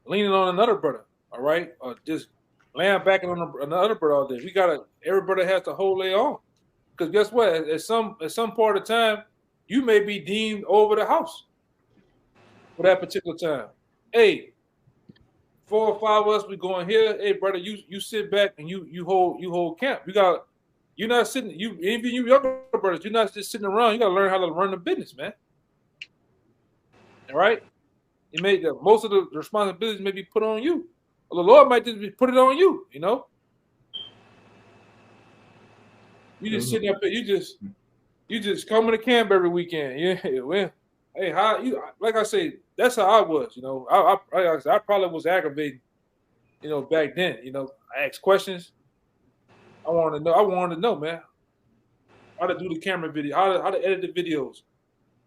leaning on another brother, all right, or just laying back on another brother all day. Every brother has to hold their own, because guess what? At some part of time, you may be deemed over the house for that particular time. Hey, 4 or 5 of us, we going here. Hey, brother, you sit back and you hold camp. You're not sitting. Even you younger brothers, you're not just sitting around. You got to learn how to run the business, man. All right. Most of the responsibilities may be put on you. Well, the Lord might just put it on you. You just sitting up there. You just coming to camp every weekend. Yeah, well, hey, like I say, that's how I was. I probably was aggravating. Back then. I asked questions. I wanted to know, man, how to do the camera video, how to edit the videos,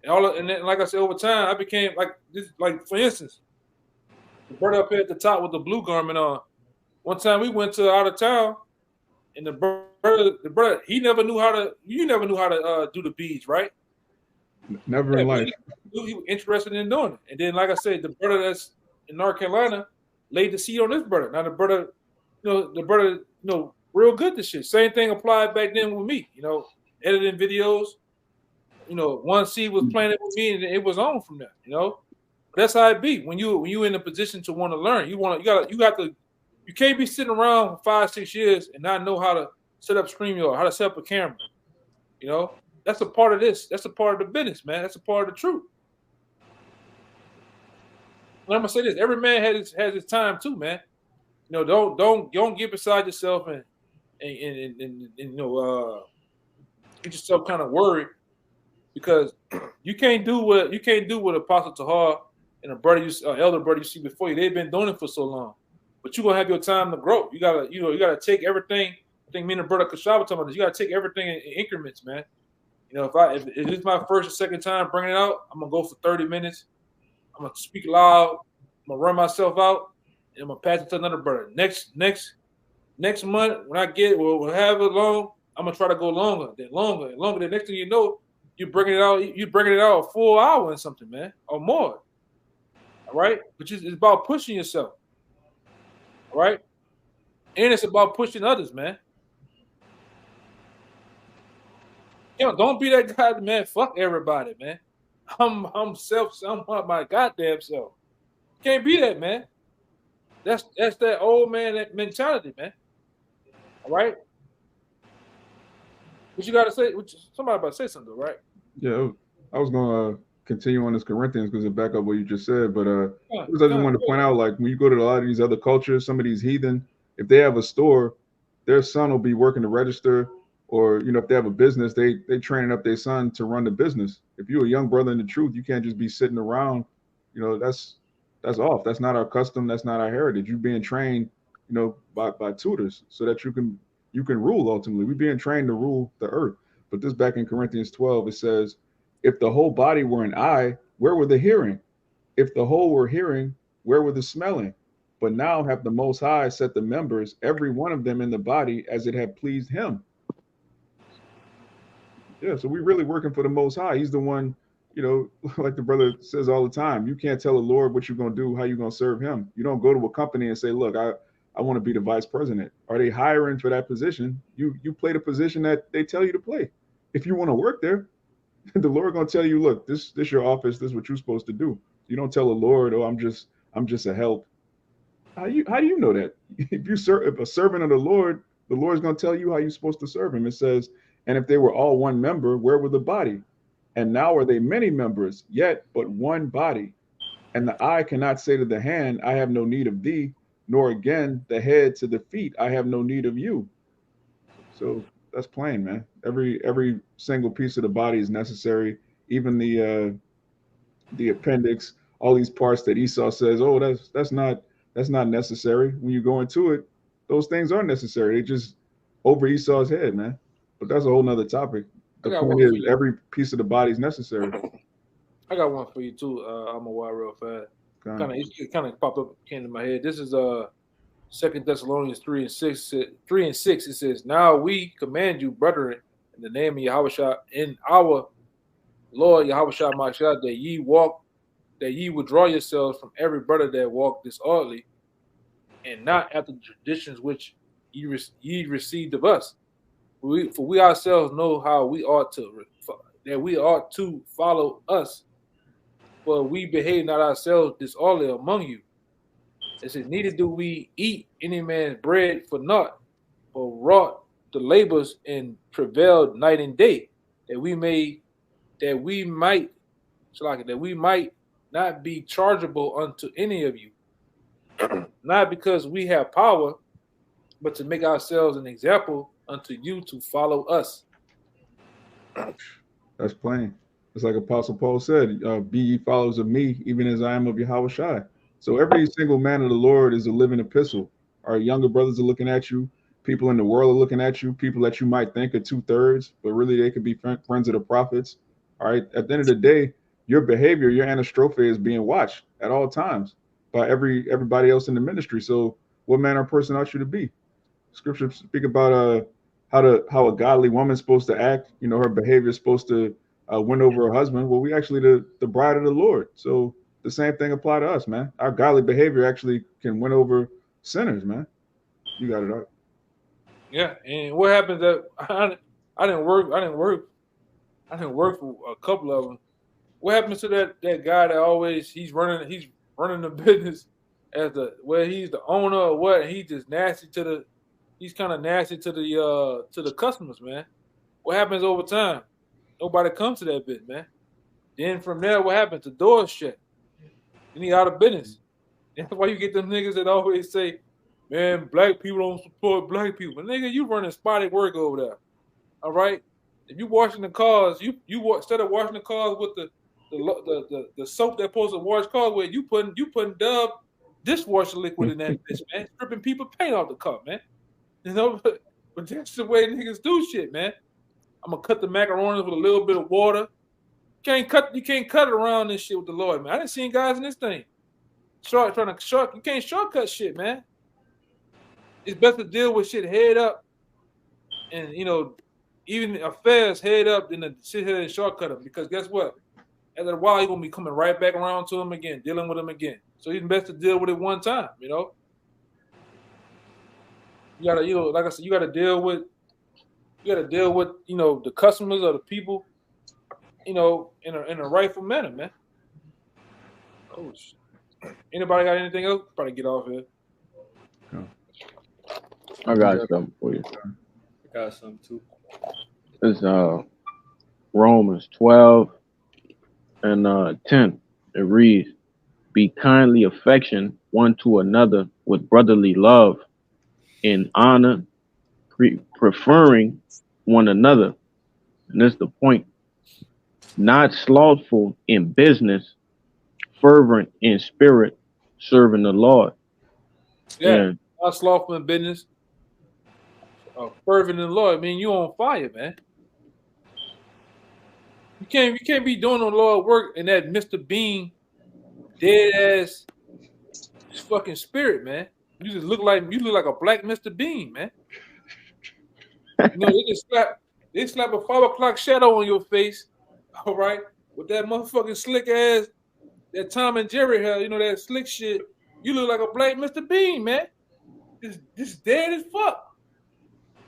and then, like I said, over time, I became like this. Like, for instance, the brother up here at the top with the blue garment on. One time we went to out of town, and the brother, you never knew how to do the beads, right? Never in life. He was interested in doing it. And then, like I said, the brother that's in North Carolina laid the seed on this brother. Now the brother, real good this shit. Same thing applied back then with me, editing videos. One seed was planted with me, and it was on from there. But that's how it be when you in a position to want to learn. You can't be sitting around for 5, 6 years and not know how to set up StreamYard, how to set up a camera. That's a part of this. That's a part of the business, man. That's a part of the truth. And I'm gonna say this: every man has his time too, man. Don't get beside yourself and get yourself kind of worried, because you can't do what Apostle Tahar and elder brother you see before you. They've been doing it for so long, but you're gonna have your time to grow. You gotta take everything. I think me and the brother Kashaba talking about this. You gotta take everything in increments, man. If it's my first or second time bringing it out, I'm gonna go for 30 minutes. I'm gonna speak loud. I'm gonna run myself out, and I'm gonna pass it to another brother. Next month, when I we'll have it long. I'm gonna try to go longer, then longer, and longer. The next thing you know, you're bringing it out a full hour and something, man, or more. All right, but it's about pushing yourself. All right, and it's about pushing others, man. Don't be that guy, man. Fuck everybody, man. I'm my goddamn self. Can't be that, man. That's that old man mentality, man. All right. What you got to say? Somebody about to say something, right? Yeah, I was gonna continue on this Corinthians because it back up what you just said, but Come because I just on, wanted to point out, like when you go to a lot of these other cultures, some of these heathen, if they have a store, their son will be working the register, or if they have a business, they training up their son to run the business. If you're a young brother in the truth, you can't just be sitting around. That's off. That's not our custom. That's not our heritage. You're being trained, by tutors so that you can rule ultimately. We're being trained to rule the earth. But this back in Corinthians 12, it says, if the whole body were an eye, where were the hearing? If the whole were hearing, where were the smelling? But now have the Most High set the members, every one of them in the body, as it had pleased him. Yeah, so we're really working for the Most High. He's the one, like the brother says all the time, you can't tell the Lord what you're going to do, how you're going to serve him. You don't go to a company and say, look, I want to be the vice president. Are they hiring for that position? You play the position that they tell you to play. If you want to work there, the Lord gonna tell you, look, this your office, this is what you're supposed to do. You don't tell the Lord, oh, I'm just a help. How do you know that? If a servant of the Lord's gonna tell you how you're supposed to serve him. It says, and if they were all one member, where were the body? And now are they many members, yet but one body. And the eye cannot say to the hand, I have no need of thee, nor again the head to the feet, I have no need of you. So that's plain, man. Every single piece of the body is necessary. Even the appendix, all these parts that Esau says, oh, that's not necessary. When you go into it, those things are necessary. They just over Esau's head, man. But that's a whole nother topic. I The got point one is for you. every piece of the body is necessary. I got one for you too. I'm gonna wire real fast. Okay. It kind of popped up, came to my head. This is 2 Thessalonians 3:6. 3:6. It says, "Now we command you, brethren, in the name of Yahushua, in our Lord Yahushua Mashiach, that ye withdraw yourselves from every brother that walk disorderly, and not after the traditions which ye received of us. For we ourselves know how we ought to follow us, for we behave not ourselves disorderly among you. It says, neither do we eat any man's bread for naught, but wrought the labors and travailed night and day, that we might not be chargeable unto any of you, not because we have power, but to make ourselves an example unto you to follow us." That's plain. It's like Apostle Paul said, be ye followers of me, even as I am of Yahushua. So every single man of the Lord is a living epistle. Our younger brothers are looking at you. People in the world are looking at you. People that you might think are 2/3, but really they could be friends of the prophets. All right. At the end of the day, your behavior, your anastrophe is being watched at all times by everybody else in the ministry. So what manner of person ought you to be? Scripture speak about how a godly woman's supposed to act. Her behavior is supposed to win over her husband. Well, we actually the bride of the Lord. So the same thing apply to us, man. Our godly behavior actually can win over sinners, man. You got it out. Yeah, and what happens that I didn't work for a couple of them. What happens to that guy that always he's running the business as he's the owner or what? And he's just he's kind of nasty to the customers, man. What happens over time? Nobody comes to that bit, man. Then from there, what happens? The door's shut. Then he out of business. That's why you get them niggas that always say, man, black people don't support black people. But nigga, you running spotty work over there. All right? If you washing the cars, instead of washing the cars with the soap they're supposed to wash cars with, you putting Dove dishwasher liquid in that bitch, man. Stripping people paint off the car, man. But that's the way niggas do shit, man. I'm gonna cut the macaroni with a little bit of water. You can't cut it around this shit with the Lord, man. I done seen guys in this thing. You can't shortcut shit, man. It's best to deal with shit head up, and even affairs head up than to sit here and shortcut them. Because guess what? After a while, you're gonna be coming right back around to them again, dealing with them again. So it's best to deal with it one time. You gotta, like I said, you gotta deal with the customers or the people, in a rightful manner, man. Oh shit. Anybody got anything else? Probably get off here. No. I got something for you. I got some too. It's Romans 12 and 10. It reads, "Be kindly affection one to another with brotherly love, in honor, preferring one another." And that's the point. Not slothful in business, fervent in spirit, serving the Lord. Yeah, And not slothful in business. Fervent in the Lord. I mean, you on fire, man. You can't be doing no Lord work in that Mr. Bean dead ass fucking spirit, man. You look like a black Mr. Bean, man. You know, they slap a 5 o'clock shadow on your face, all right, with that motherfucking slick ass, that Tom and Jerry hair, you know, that slick shit. You look like a black Mr. Bean, man. This dead as fuck.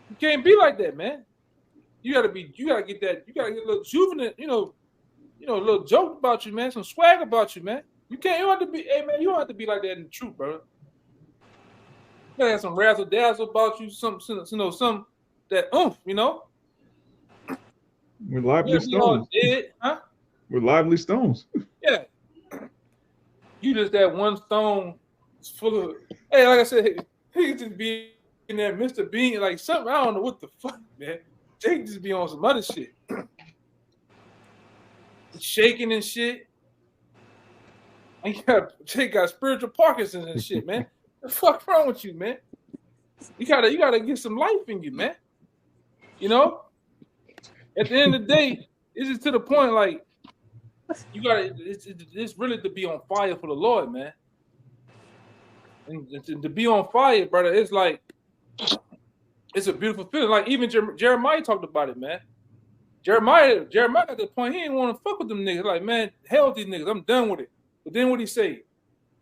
You can't be like that, man. You gotta get a little juvenile, a little joke about you, man, some swag about you, man. You don't have to be, hey man, you don't have to be like that in the truth, bro. You gotta have some razzle dazzle about you, some that you know. We're lively stones. Dead, huh? We're lively stones. Yeah. You just that one stone full of, hey, like I said, he just be in that Mr. Bean, like something, I don't know what the fuck, man. Jake just be on some other shit. Shaking and shit. And Jake got spiritual Parkinson's and shit, man. What the fuck wrong with you, man? You gotta get some life in you, man. You know? At the end of the day, it's just to the point, like, you gotta, it's really to be on fire for the Lord, man. And to be on fire, brother, it's like, it's a beautiful feeling. Like, even Jeremiah talked about it, man. Jeremiah got the point, he didn't want to fuck with them niggas. Like, man, hell with these niggas, I'm done with it. But then what he say? He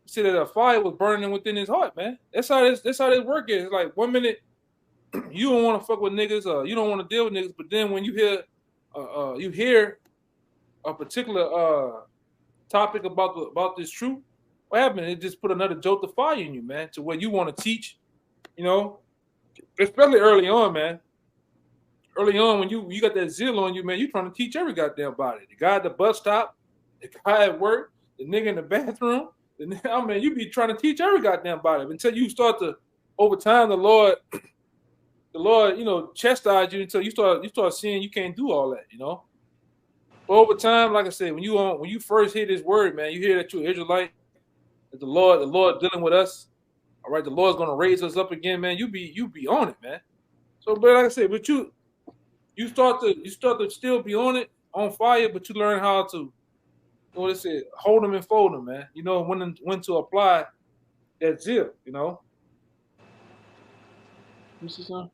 said that a fire was burning within his heart, man. That's how this work is. It's like 1 minute you don't want to fuck with niggas, you don't want to deal with niggas, but then when you hear a particular topic about this truth, what happened? It just put another jolt of fire in you, man, to where you want to teach, you know, especially early on, man. Early on, when you got that zeal on you, man, you trying to teach every goddamn body. The guy at the bus stop, the guy at work, the nigga in the bathroom. I mean, you be trying to teach every goddamn body until you start to, over time, the Lord, you know, chastise you until you start seeing you can't do all that, you know. But over time, like I said, when you first hear this word, man, you hear that you're an Israelite, that the Lord dealing with us. All right, the Lord's gonna raise us up again, man. You be on it, man. So, but like I said, but you start to still be on it, on fire, but you learn how to, what it said, hold them and fold them, man. You know when to apply that zeal, you know. You see something?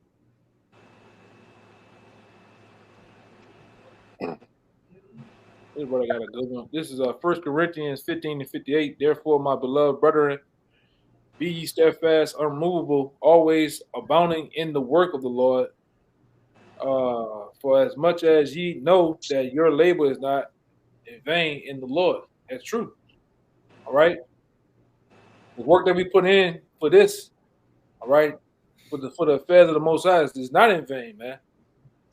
This brother got a good one. This is 1 Corinthians 15:58. Therefore, my beloved brethren, be ye steadfast, unmovable, always abounding in the work of the Lord. For as much as ye know that your labor is not in vain in the Lord. That's true. All right. The work that we put in for this, all right, for the affairs of the Most High is not in vain, man.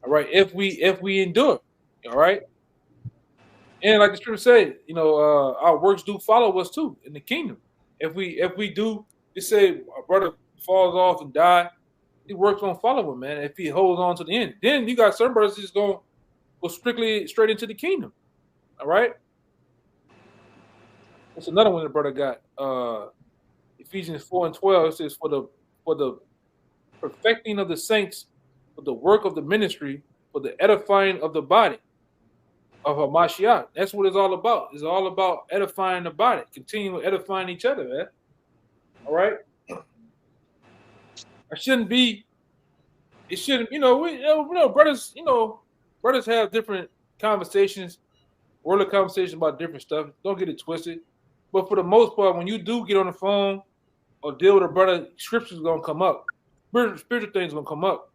All right. If we endure, all right. And like the scripture said, you know, our works do follow us too in the kingdom. If we do, just say a brother falls off and die, his works gonna follow him, man. If he holds on to the end, then you got certain brothers just gonna go straight into the kingdom. All right. That's another one the brother got. Ephesians 4:12. It says, for the perfecting of the saints, for the work of the ministry, for the edifying of the body of Hamashiach. That's what it's all about. It's all about edifying the body, continuing edifying each other, man. All right. It shouldn't, you know, brothers have different conversations, worldly conversations about different stuff. Don't get it twisted. But for the most part, when you do get on the phone or deal with a brother, scripture's gonna come up. Spiritual things gonna come up.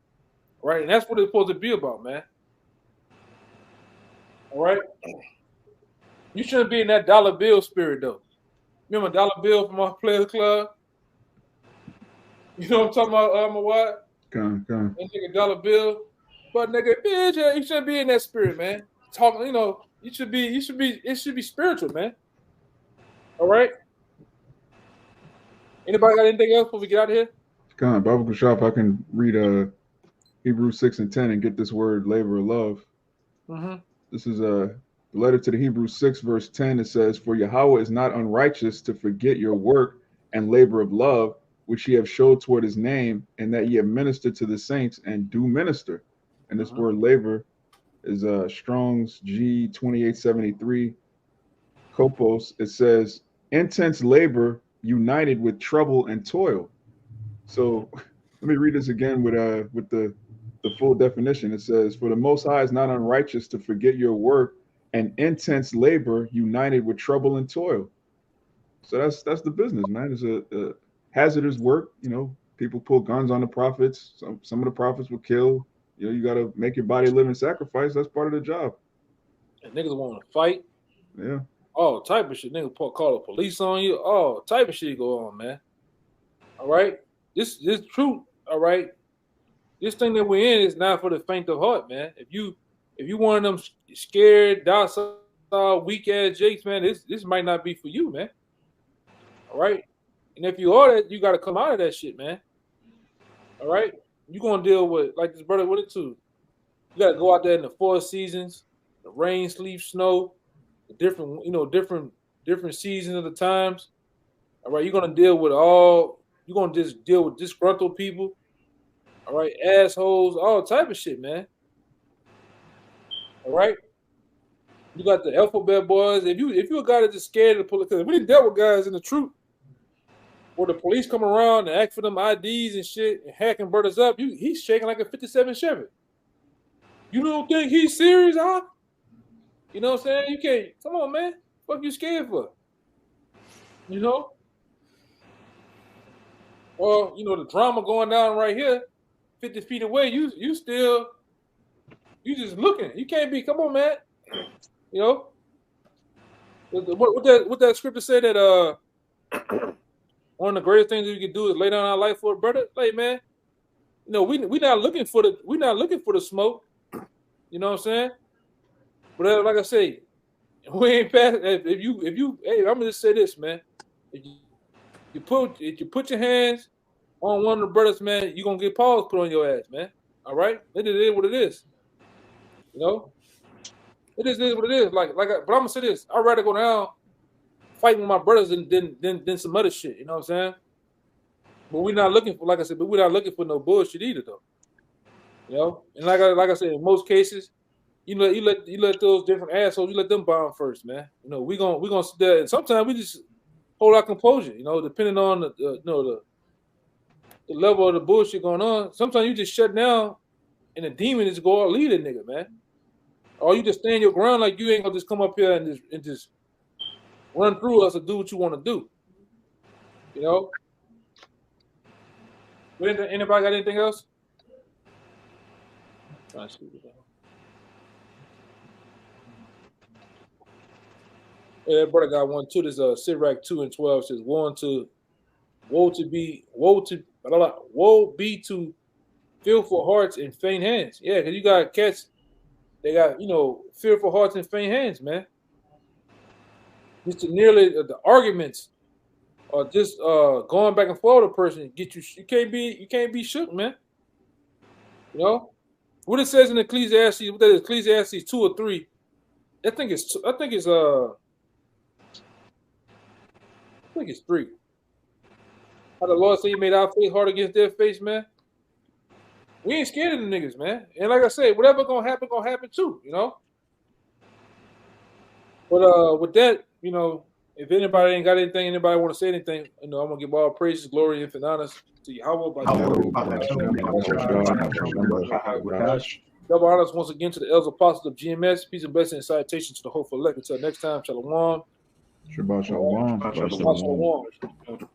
Right? And that's what it's supposed to be about, man. All right. You shouldn't be in that dollar bill spirit though. remember Dollar Bill from our Players Club? You know what I'm talking about, my wife? Come. That nigga Dollar Bill. But nigga, bitch, you shouldn't be in that spirit, man. Talking, you know, it should be spiritual, man. All right? Anybody got anything else before we get out of here? Come, Bible Kushab, I can read Hebrews 6 and 10 and get this word labor of love. Mm-hmm. This is a letter to the Hebrews 6, verse 10. It says, "For Yahweh is not unrighteous to forget your work and labor of love, which ye have showed toward his name, and that ye have ministered to the saints and do minister." And this word labor is Strong's G 2873. Kopos, it says, intense labor united with trouble and toil. So let me read this again with the full definition. It says, "For the Most High is not unrighteous to forget your work and intense labor united with trouble and toil." So that's the business, man. It's a hazardous work. You know, people pull guns on the prophets. Some of the prophets will kill. You know, you got to make your body a living sacrifice. That's part of the job. And niggas want to fight. Yeah. All type of shit. Niggas call the police on you. All type of shit go on, man. All right. This truth. All right. This thing that we're in is not for the faint of heart, man. If you one of them scared, docile, weak ass jakes, man, this might not be for you, man. All right. And if you are that, you got to come out of that shit, man. All right. You're gonna deal with, like this brother with it too. You got to go out there in the 4 seasons, the rain, sleet, snow, the different seasons of the times. All right. You're gonna deal with you're gonna just deal with disgruntled people. All right, assholes, all type of shit, man. All right, you got the alphabet boys. If you a guy that's just scared of the police, because we done dealt with guys in the truth where the police come around and ask for them IDs and shit and hacking brothers up. He's shaking like a 57 Chevy. You don't think he's serious, huh? You know what I'm saying? You can't. Come on, man. What you scared for? You know? Well, you know the drama going down right here. 50 feet away, you just looking. You can't be. Come on, man. You know what that scripture said that one of the greatest things that we can do is lay down our life for a brother. Like, man, you know we not looking for the smoke. You know what I'm saying? But like I say, we ain't past. If you hey, I'm gonna just say this, man. If you put your hands on one of the brothers, man, you're gonna get paws put on your ass, man. All right? It is what it is. You know? It is what it is. But I'm gonna say this. I'd rather go down fighting with my brothers than some other shit. You know what I'm saying? But we're not looking for, like I said, we're not looking for no bullshit either, though. You know? And like I said, in most cases, you let those different assholes, you let them bomb first, man. You know, we gonna sit there, and sometimes we just hold our composure, you know, depending on the level of the bullshit going on. Sometimes you just shut down and the demon just go out lead a nigga, man. Or you just stand your ground like you ain't gonna just come up here and just run through us and do what you want to do. You know? Anybody got anything else? Trying to see what yeah, brother got one too. This Sirach 2 and 12 says, woe be to fearful hearts and faint hands. Yeah, because you got cats, they got, fearful hearts and faint hands, man. Just nearly the arguments or just going back and forth with a person get you. You can't be shook, man. You know what it says in Ecclesiastes. What that is, Ecclesiastes 2 or 3. I think it's 3. How the Lord said He made our face hard against their face, man. We ain't scared of the niggas, man. And like I said, whatever gonna happen too, you know. But with that, if anybody ain't got anything, anybody want to say anything, I'm gonna give all praises, glory, and honors to Yahweh. Double honors once again to the elders apostles of GMS. Peace and blessing and salutation to the hopeful elect. Until next time, shalom. Shabbat shalom. Shabbat shalom.